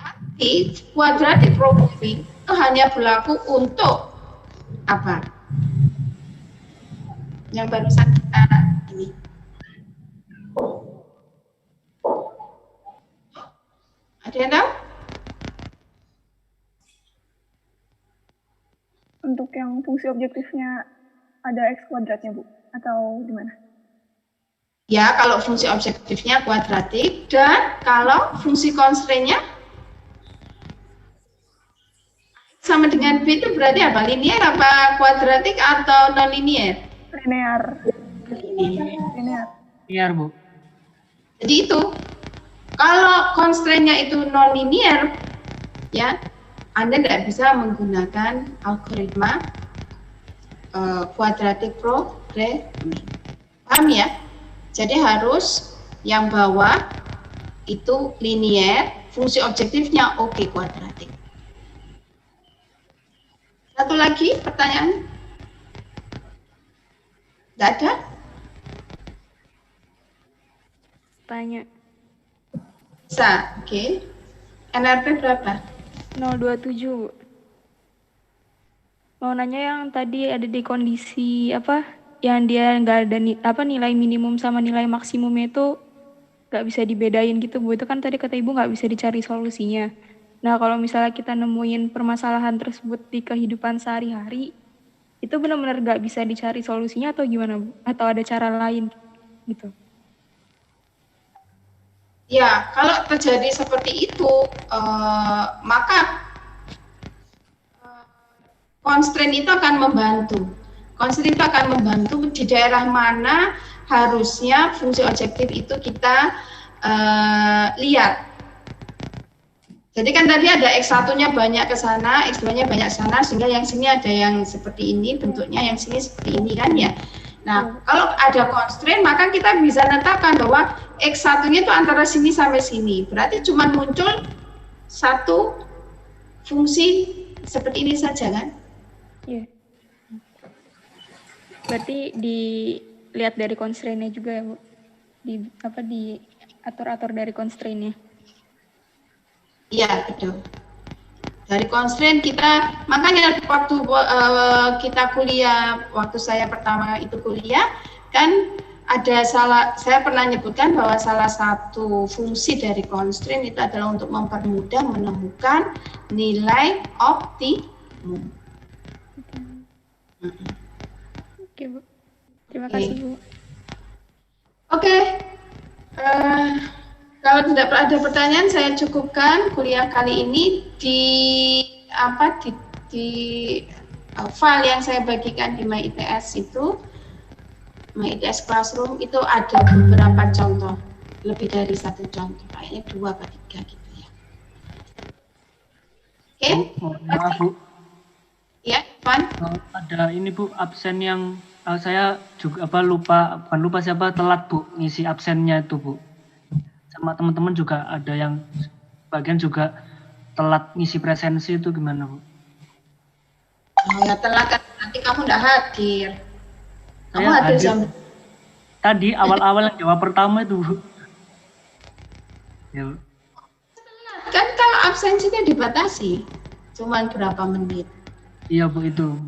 Tapi quadratic proving itu hanya berlaku untuk apa? Yang barusan kita ini. Ada yang tahu? Untuk yang fungsi objektifnya ada X kuadratnya Bu? Atau gimana? Ya, kalau fungsi objektifnya kuadratik dan kalau fungsi constraint-nya sama dengan B itu berarti apa? Linear apa kuadratik atau non linear? Linear. Linear. Linear Bu. Jadi itu kalau constraint-nya itu non linear, ya Anda tidak bisa menggunakan algoritma quadratic programming. Paham ya? Jadi harus yang bawah itu linear, fungsi objektifnya oke kuadratik. Satu lagi pertanyaan? Tidak ada? Tanya. Bisa, oke. NRP berapa? 027. Mau nanya yang tadi ada di kondisi apa? Yang dia nggak ada nilai minimum sama nilai maksimumnya itu nggak bisa dibedain gitu Bu. Itu kan tadi kata Ibu nggak bisa dicari solusinya. Nah kalau misalnya kita nemuin permasalahan tersebut di kehidupan sehari-hari, itu benar-benar nggak bisa dicari solusinya atau gimana Bu? Atau ada cara lain gitu? Ya, kalau terjadi seperti itu, maka constraint itu akan membantu. Constraint itu akan membantu di daerah mana harusnya fungsi objektif itu kita lihat. Jadi kan tadi ada X1-nya banyak ke sana, X2-nya banyak ke sana, sehingga yang sini ada yang seperti ini, bentuknya yang sini seperti ini kan ya. Nah, kalau ada constraint, maka kita bisa netapkan bahwa X1-nya itu antara sini sampai sini. Berarti cuma muncul satu fungsi seperti ini saja kan? Iya. Berarti dilihat dari constraint-nya juga ya Bu? Diatur-atur dari constraint-nya? Iya, betul. Dari constraint kita, makanya waktu kita kuliah, waktu saya pertama itu kuliah, kan ada saya pernah nyebutkan bahwa salah satu fungsi dari constraint itu adalah untuk mempermudah menemukan nilai optimum. Oke Bu, terima kasih Bu. Oke. Kalau tidak ada pertanyaan, saya cukupkan kuliah kali ini di file yang saya bagikan di MyITS itu, MyITS Classroom itu ada beberapa contoh, lebih dari satu contoh, kayaknya 2 atau 3 gitu ya. Oke? Maaf Bu. Ya, Pan? Ada ini Bu, absen yang saya juga bukan lupa siapa telat Bu ngisi absennya itu Bu. Sama teman-teman juga ada yang bagian juga telat ngisi presensi itu gimana Bu? Oh ya telat kan nanti kamu tidak hadir. Kamu Saya hadir jam tadi awal-awal yang jawab pertama itu Bu. Ya Bu. Kan kalau absensinya dibatasi, cuman berapa menit. Iya Bu itu.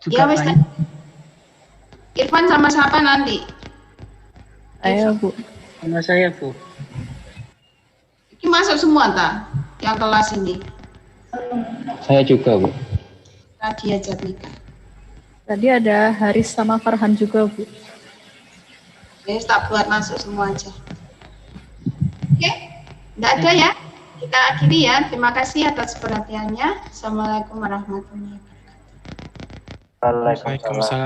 Ya wes. Irfan sama siapa nanti? Ayo Bu. Sama saya Bu. Ini masuk semua tak? Yang kelas ini. Saya juga Bu. Radia Jatika. Tadi ada Haris sama Farhan juga Bu. Jadi tak buat masuk semua aja. Oke, tidak ada ya. Kita akhiri ya. Terima kasih atas perhatiannya. Assalamualaikum warahmatullahi wabarakatuh. Waalaikumsalam.